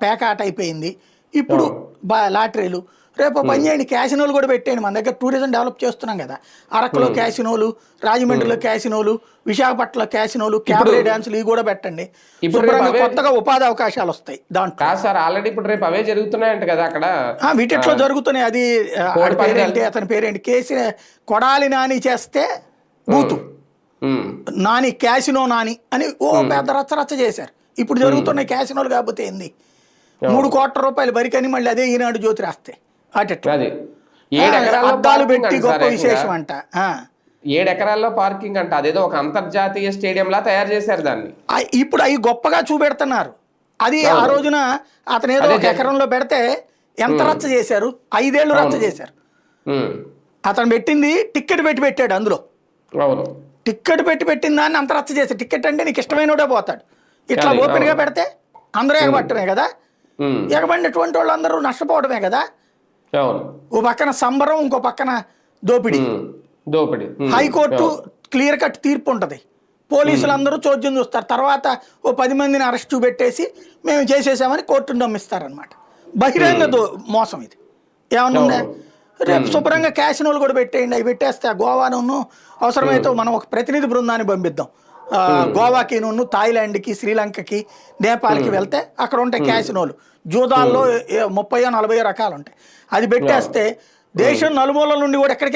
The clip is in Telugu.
పేకాట అయిపోయింది. ఇప్పుడు అవును. లాటరీలు. రేపు పని చేయండి, క్యాసినోలు కూడా పెట్టేయండి. మన దగ్గర టూరిజం డెవలప్ చేస్తున్నాం కదా. అరకులో క్యాసినోలు, రాజమండ్రిలో క్యాసినోలు, విశాఖపట్నంలో క్యాసినోలు, ఇప్పుడు క్యాబరే డాన్సులు ఇవి కూడా పెట్టండి. ఇప్పుడు రేపు శుభ్రంగా అవే కొత్తగా ఉపాధి అవకాశాలు వస్తాయి దాంట్లో. కాదు సార్, ఆల్రెడీ ఇప్పుడు రేపు అవే జరుగుతున్నాయంట కదా అక్కడ. వీటిట్లో జరుగుతున్నాయి. అది కోడి ఆడి పందాలు. పేరేంటి, అతని పేరేంటి, కొడాలి నాని చేస్తే బూతు ఉమ్, నాని, క్యాసినో నాని అని పెద్ద రచ్చరచ్చ చేశారు. ఇప్పుడు జరుగుతున్నాయి క్యాసినోలు. కాకపోతే ఏంది, 3 కోట్ల రూపాయలు బరికని మళ్ళీ అదే ఈనాడు జ్యోతి రాస్తే అటెట్లా అది 7 ఎకరాల్లో అద్దాలు పార్కింగ్ పెట్టి అంట గొప్ప సార్. విశేషం అంట. 7 ఎకరాల్లో పార్కింగ్ అంట. అదేదో ఒక అంతర్జాతీయ స్టేడియం లా తయారు చేశారు దాన్ని. ఇప్పుడు అవి గొప్పగా చూపెడుతున్నారు. అది ఆ రోజున అతను ఏదో ఒక ఎకరంలో పెడితే ఎంత రచ్చ చేశారు, 5 ఏళ్ళు రచ్చ చేశారు. ఉమ్, అతను పెట్టింది టిక్కెట్ పెట్టి పెట్టాడు. అందులో అవును. టిక్కెట్ పెట్టి పెట్టిన దాన్ని అంత రచ్చ చేశారు. టిక్కెట్ అంటే నీకు ఇష్టమైనోడే పోతాడు. ఇట్లా అదే, ఓపెన్గా అవును. పెడితే అందరూ ఎగబట్టమే కదా. ఉమ్, ఎగబడినటువంటి వాళ్ళందరూ నష్టపోవడమే కదా. అవును. ఓ పక్కన సంబరం, ఇంకో పక్కన దోపిడీ. దోపిడీ. హైకోర్టు క్లియర్ కట్ తీర్పు ఉంటుంది. పోలీసులందరూ చోద్యం చూస్తారు. తర్వాత ఓ 10 మందిని అరెస్ట్ చూపెట్టేసి మేము చేసేసామని కోర్టును నమ్మిస్తారనమాట. బహిరంగ మోసం ఇది. ఏమన్నా ఉందా? రేపు శుభ్రంగా క్యాసినోలు కూడా పెట్టేయండి. అవి పెట్టేస్తే గోవాను అవసరమైతే మనం ఒక ప్రతినిధి బృందాన్ని పంపిద్దాం. గోవాకి, థాయిలాండ్కి, శ్రీలంకకి, నేపాల్కి వెళ్తే అక్కడ ఉంటాయి క్యాసినోలు. జూదాల్లో 30-40 రకాలు ఉంటాయి. అది పెట్టేస్తే దేశం నలుమూలల నుండి కూడా ఎక్కడికి